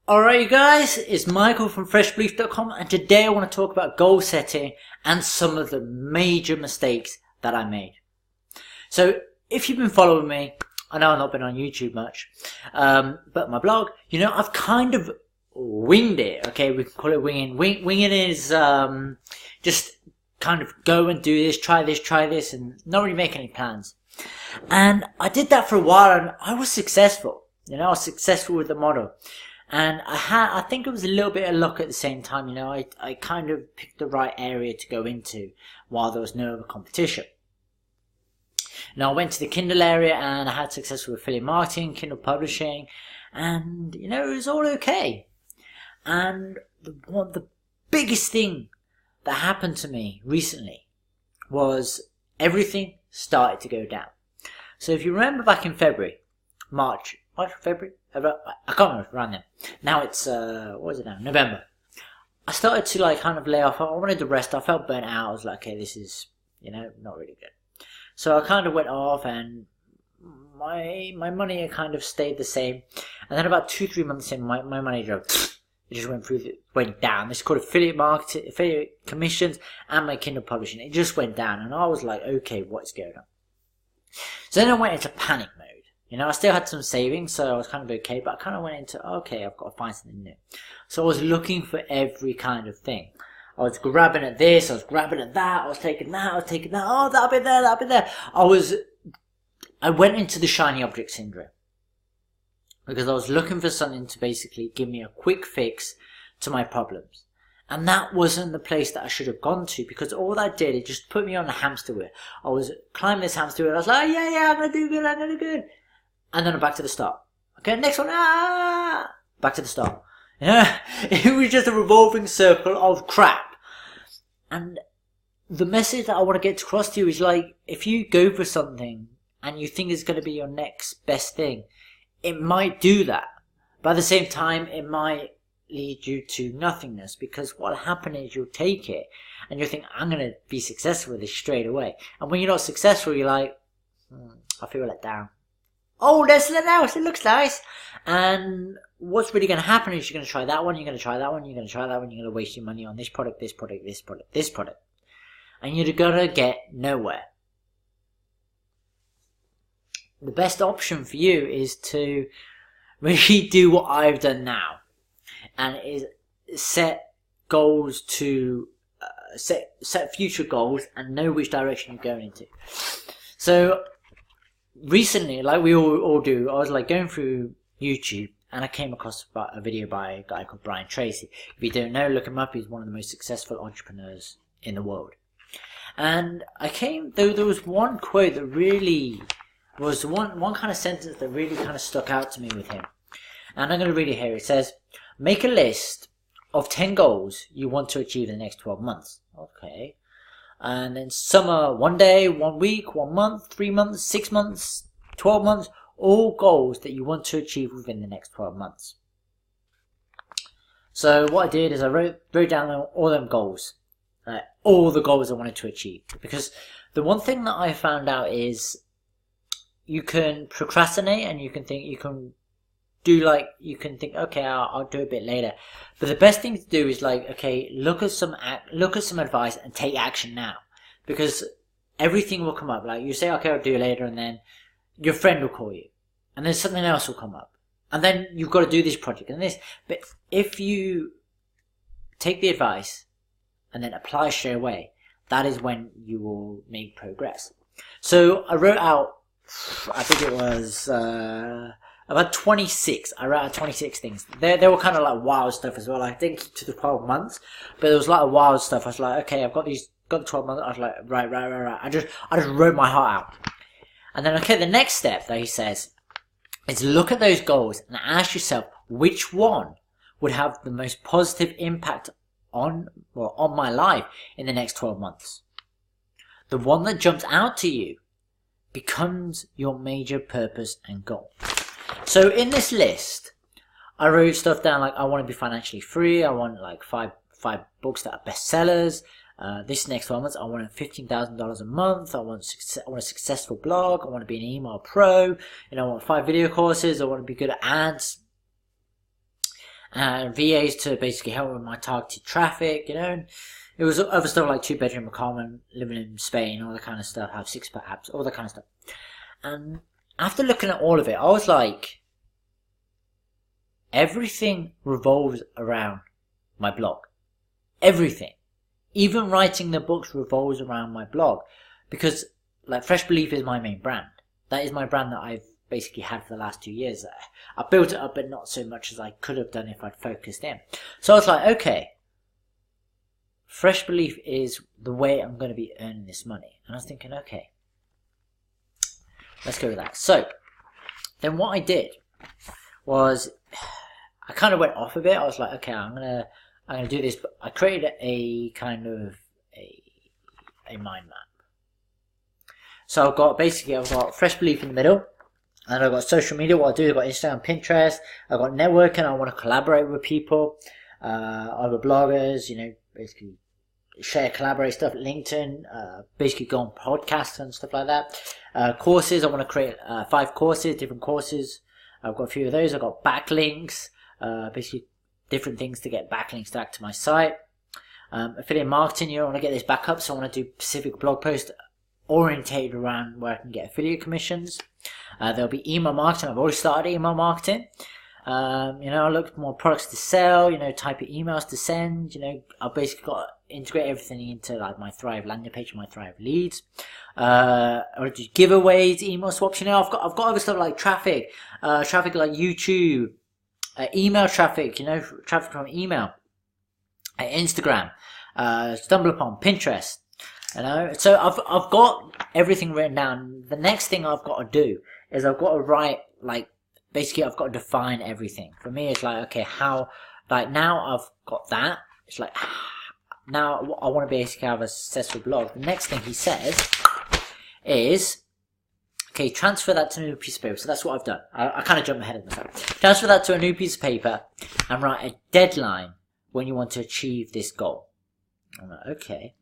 Alright you guys, it's Michael from freshbelief.com, and today I want to talk about goal setting and some of the major mistakes that I made. So if you've been following me, I know I've not been on YouTube much, but my blog, I've kind of winged it, okay? We can call it winging. Winging is just kind of go and do this, try this, and not really make any plans. And I did that for a while and I was successful. I was successful with the model. And I think it was a little bit of luck at the same time. I kind of picked the right area to go into while there was no other competition. Now I went to the Kindle area and I had success with affiliate marketing, Kindle publishing, and it was all okay. And the biggest thing that happened to me recently was everything started to go down. So if you remember back in February, February? I can't remember, around then. Now it's, what is it now? November. I started to kind of lay off. I wanted to rest. I felt burnt out. I was like, okay, this is, not really good. So I kind of went off and my money kind of stayed the same. And then about 2-3 months in, my money just went down. It's called affiliate marketing, affiliate commissions, and my Kindle publishing. It just went down. And I was like, okay, what's going on? So then I went into panic mode. I still had some savings, so I was kind of okay, but I kind of went into, okay, I've got to find something new. So I was looking for every kind of thing. I was grabbing at this, I was grabbing at that, I was taking that, oh, that'll be there. I went into the shiny object syndrome. Because I was looking for something to basically give me a quick fix to my problems. And that wasn't the place that I should have gone to, because all that did, it just put me on a hamster wheel. I was climbing this hamster wheel, I was like, yeah, I'm going to do good. And then I'm back to the start. Okay, next one, back to the start. It was just a revolving circle of crap. And the message that I want to get across to you is if you go for something and you think it's going to be your next best thing, it might do that. But at the same time, it might lead you to nothingness, because what'll happen is you'll take it and you'll think, I'm going to be successful with this straight away. And when you're not successful, you're like, I feel let down. Oh, there's something else. It looks nice. And what's really going to happen is you're going to try that one, you're going to try that one, you're going to try that one, you're going to waste your money on this product. And you're going to get nowhere. The best option for you is to really do what I've done now. And is set goals to, set future goals and know which direction you're going into. So, recently, like we all do, I was going through YouTube and I came across a video by a guy called Brian Tracy. If you don't know, look him up. He's one of the most successful entrepreneurs in the world. And there was one quote that really was one kind of sentence that really kind of stuck out to me with him. And I'm going to read it here. It says, make a list of 10 goals you want to achieve in the next 12 months. Okay. And then some are 1 day, 1 week, 1 month, 3 months, 6 months, 12 months, all goals that you want to achieve within the next 12 months. So what I did is I wrote down all them goals, all the goals I wanted to achieve. Because the one thing that I found out is you can procrastinate and you can think, okay, I'll do it a bit later. But the best thing to do is okay, look at some advice and take action now. Because everything will come up. You say, okay, I'll do it later, and then your friend will call you. And then something else will come up. And then you've got to do this project and this. But if you take the advice and then apply straight away, that is when you will make progress. So I wrote out, I think it was, about 26. I wrote out 26 things. They were kind of wild stuff as well. I think to the 12 months, but there was a lot of wild stuff. I was like, okay, I've got the 12 months. I was like, right. I just wrote my heart out. And then, okay, the next step that he says is look at those goals and ask yourself which one would have the most positive impact on my life in the next 12 months. The one that jumps out to you becomes your major purpose and goal. So in this list, I wrote stuff down I want to be financially free. I want five books that are bestsellers. This next 12 months, I want $15,000 a month. I want a successful blog. I want to be an email pro. I want 5 video courses. I want to be good at ads. and VAs to basically help with my targeted traffic, you know. And it was other stuff like 2-bedroom apartment, living in Spain, all that kind of stuff, have 6 apps, all that kind of stuff. And after looking at all of it, I was like, everything revolves around my blog. Everything. Even writing the books revolves around my blog. Because, like, Fresh Belief is my main brand. That is my brand that I've basically had for the last 2 years. I built it up, but not so much as I could have done if I'd focused in. So I was like, okay, Fresh Belief is the way I'm going to be earning this money. And I was thinking, okay, let's go with that. So, then what I did was, I kind of went off of it. I was like, okay, I'm gonna do this. But I created a kind of a mind map. So I've got Fresh Belief in the middle, and I've got social media. What I do, I've got Instagram, Pinterest. I've got networking. I want to collaborate with people, other bloggers. You know, basically share, collaborate stuff. LinkedIn, basically go on podcasts and stuff like that. Courses. I want to create 5 courses, different courses. I've got a few of those. I've got backlinks. Basically different things to get backlinks back to my site. Affiliate marketing, you know, I want to get this back up, so I want to do specific blog posts orientated around where I can get affiliate commissions. There'll be email marketing. I've already started email marketing. You know, I look for more products to sell, you know, type of emails to send, you know, I've basically got to integrate everything into like my Thrive landing page and my Thrive leads. Or do giveaways, email swaps, you know, I've got other stuff like traffic like YouTube, email traffic, you know, traffic from email, Instagram, StumbleUpon, Pinterest, you know. So I've got everything written down. The next thing I've got to do is I've got to write, like, basically I've got to define everything. For me, it's like, okay, how, like, now I've got that, it's like, now I want to basically have a successful blog. The next thing he says is, okay, transfer that to a new piece of paper. So that's what I've done. I kind of jumped ahead of myself. Transfer that to a new piece of paper and write a deadline when you want to achieve this goal. I'm like, okay.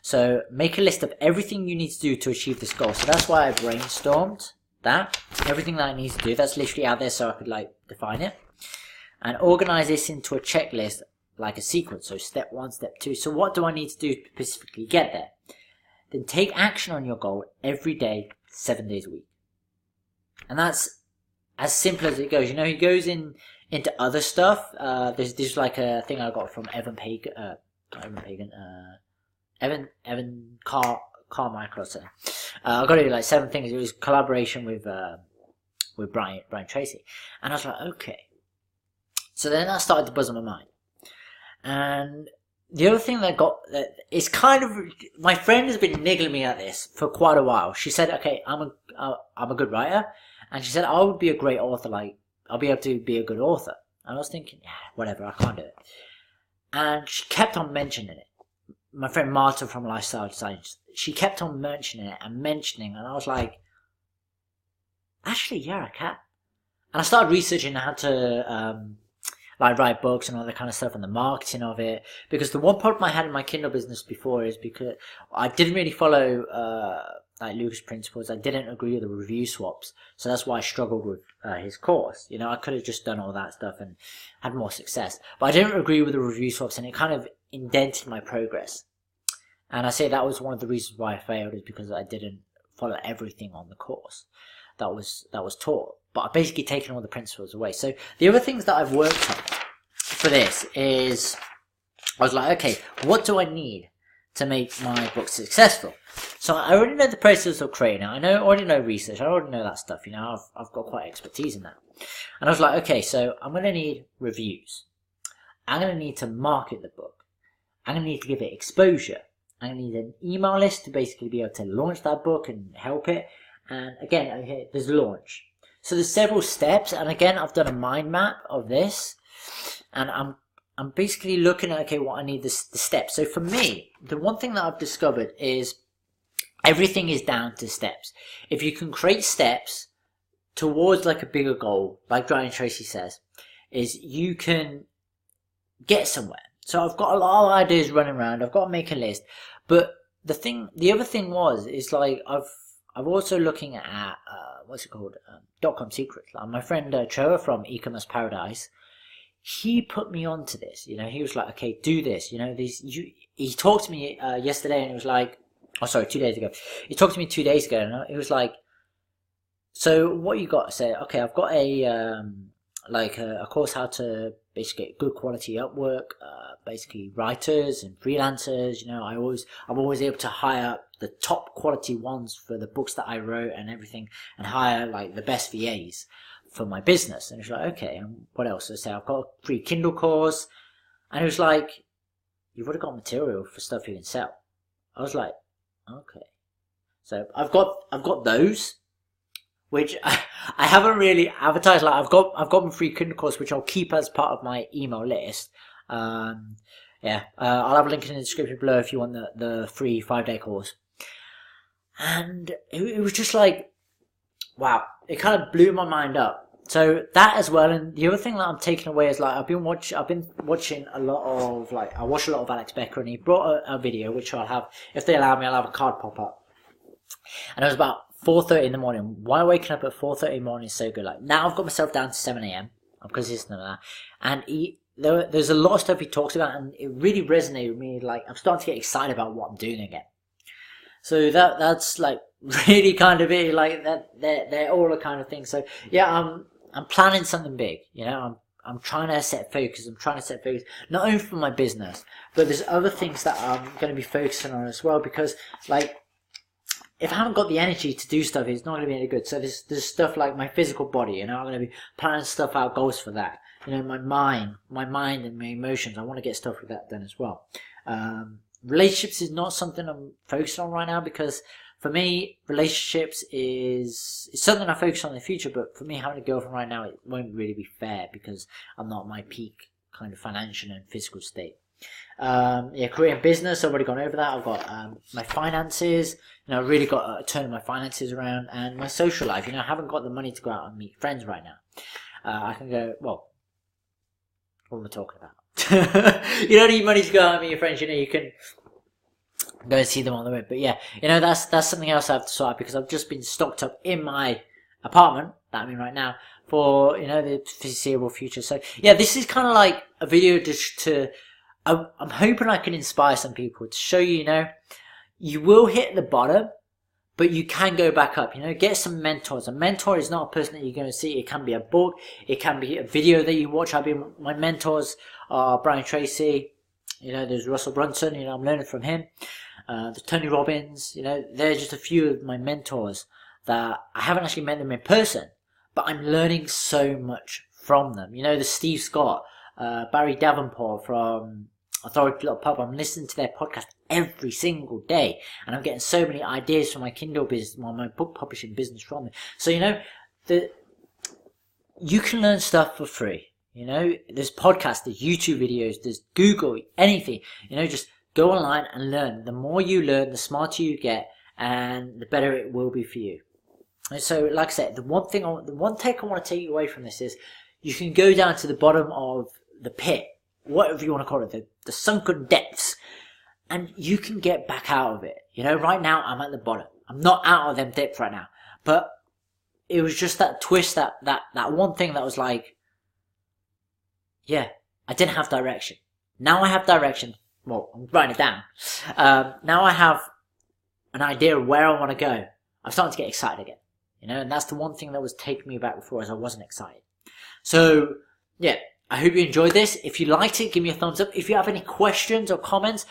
So make a list of everything you need to do to achieve this goal. So that's why I brainstormed that. Everything that I need to do. That's literally out there so I could like define it. And organize this into a checklist like a sequence. So step 1, step 2. So what do I need to do to specifically get there? Then take action on your goal every day, 7 days a week. And that's as simple as it goes. You know, he goes into other stuff. There's like a thing I got from Evan Carmichael or something. I got it like 7 things. It was collaboration with Brian Tracy. And I was like, okay. So then that started to buzz on my mind. And the other thing that is kind of, my friend has been niggling me at this for quite a while. She said, okay, I'm a good writer. And she said, I would be a great author. Like, I'll be able to be a good author. And I was thinking, yeah, whatever, I can't do it. And she kept on mentioning it. My friend Marta from Lifestyle Science, she kept on mentioning it and mentioning. And I was like, actually, yeah, I can. And I started researching how to, like write books and all that kind of stuff and the marketing of it. Because the one problem I had in my Kindle business before is because I didn't really follow like Lucas' principles. I didn't agree with the review swaps. So that's why I struggled with his course. You know, I could have just done all that stuff and had more success. But I didn't agree with the review swaps and it kind of indented my progress. And I say that was one of the reasons why I failed, is because I didn't follow everything on the course that was taught. But I've basically taken all the principles away. So the other things that I've worked on for this is, I was like, okay, what do I need to make my book successful? So I already know the process of creating it. I already know research. I already know that stuff. You know, I've got quite expertise in that. And I was like, okay, so I'm going to need reviews. I'm going to need to market the book. I'm going to need to give it exposure. I'm going to need an email list to basically be able to launch that book and help it. And again, okay, there's launch. So there's several steps, and again, I've done a mind map of this, and I'm basically looking at, okay, what I need the steps. So for me, the one thing that I've discovered is everything is down to steps. If you can create steps towards like a bigger goal, like Brian Tracy says, is you can get somewhere. So I've got a lot of ideas running around. I've got to make a list, but the other thing is like I've also looking at what's it called? .com Secrets. Like my friend Trevor from E-commerce Paradise, he put me onto this. You know, he was like, okay, do this. You know, he talked to me yesterday, and it was like, oh, sorry, 2 days ago. He talked to me 2 days ago, and it was like, so what you got to say? Okay, I've got a course how to basically get good quality Upwork, basically writers and freelancers. You know, I'm always able to hire the top quality ones for the books that I wrote and everything, and hire like the best VAs for my business. And it's like, okay, and what else? So I say I've got a free Kindle course, and it was like, you've already got material for stuff you can sell. I was like, okay, so I've got those, which I haven't really advertised. Like I've got my free Kindle course, which I'll keep as part of my email list. I'll have a link in the description below if you want the free 5-day course. And it was just like, wow, it kind of blew my mind up. So that as well, and the other thing that I'm taking away is like I've been watching a lot of I watch a lot of Alex Becker, and he brought a video which I'll have, if they allow me, I'll have a card pop up. And it was about 4:30 in the morning. Why waking up at 4:30 in the morning is so good. Like now I've got myself down to 7 a.m. I'm consistent with that, and there's a lot of stuff he talks about, and it really resonated with me. Like I'm starting to get excited about what I'm doing again. So that's like really kind of it. Like that, they're all the kind of things. So yeah, I'm planning something big. You know, I'm trying to set focus. I'm trying to set focus not only for my business, but there's other things that I'm going to be focusing on as well. Because like, if I haven't got the energy to do stuff, it's not going to be any good. So there's stuff like my physical body. You know, I'm going to be planning stuff out, goals for that. You know, my mind and my emotions. I want to get stuff with that done as well. Relationships is not something I'm focused on right now, because for me, relationships is something I focus on in the future. But for me, having a girlfriend right now, it won't really be fair, because I'm not at my peak kind of financial and physical state. Career and business, I've already gone over that. I've got my finances. You know, I've really got to turn my finances around, and my social life. You know, I haven't got the money to go out and meet friends right now. I can go, well, what am I talking about? You don't need money to go out and meet your friends. You know, you can go and see them on the road. But yeah, you know, that's something else I have to sort out, because I've just been stocked up in my apartment that I'm in right now for, you know, the foreseeable future. So yeah, this is kind of like a video just to, I'm hoping I can inspire some people to show you, you know, you will hit the bottom, but you can go back up. You know, get some mentors. A mentor is not a person that you're going to see. It can be a book. It can be a video that you watch. My mentors are Brian Tracy. You know, there's Russell Brunson. You know, I'm learning from him. There's Tony Robbins. You know, they're just a few of my mentors that I haven't actually met them in person, but I'm learning so much from them. You know, the Steve Scott, Barry Davenport from Authority Little Pub. I'm listening to their podcast every single day, and I'm getting so many ideas from my Kindle business, my book publishing business from them. So, you know, you can learn stuff for free. You know, there's podcasts, there's YouTube videos, there's Google, anything. You know, just go online and learn. The more you learn, the smarter you get, and the better it will be for you. And so, like I said, the one take I want to take away from this is you can go down to the bottom of the pit, whatever you want to call it, the sunken depths, and you can get back out of it. You know, right now I'm at the bottom. I'm not out of them depths right now, but it was just that twist, that one thing that was like, yeah, I didn't have direction. Now I have direction. Well, I'm writing it down. Now I have an idea of where I want to go. I'm starting to get excited again. You know, and that's the one thing that was taking me back before, is I wasn't excited. So, yeah, I hope you enjoyed this. If you liked it, give me a thumbs up. If you have any questions or comments,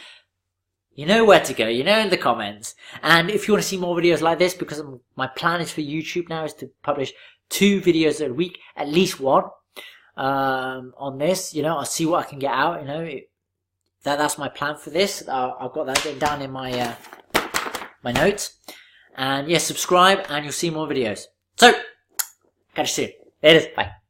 you know where to go. You know, in the comments. And if you want to see more videos like this, because my plan is for YouTube now is to publish 2 videos a week, at least 1, on this. You know, I'll see what I can get out. You know, that's my plan for this. I've got that written down in my my notes. And yeah, subscribe and you'll see more videos. So, catch you soon. There it is. Bye.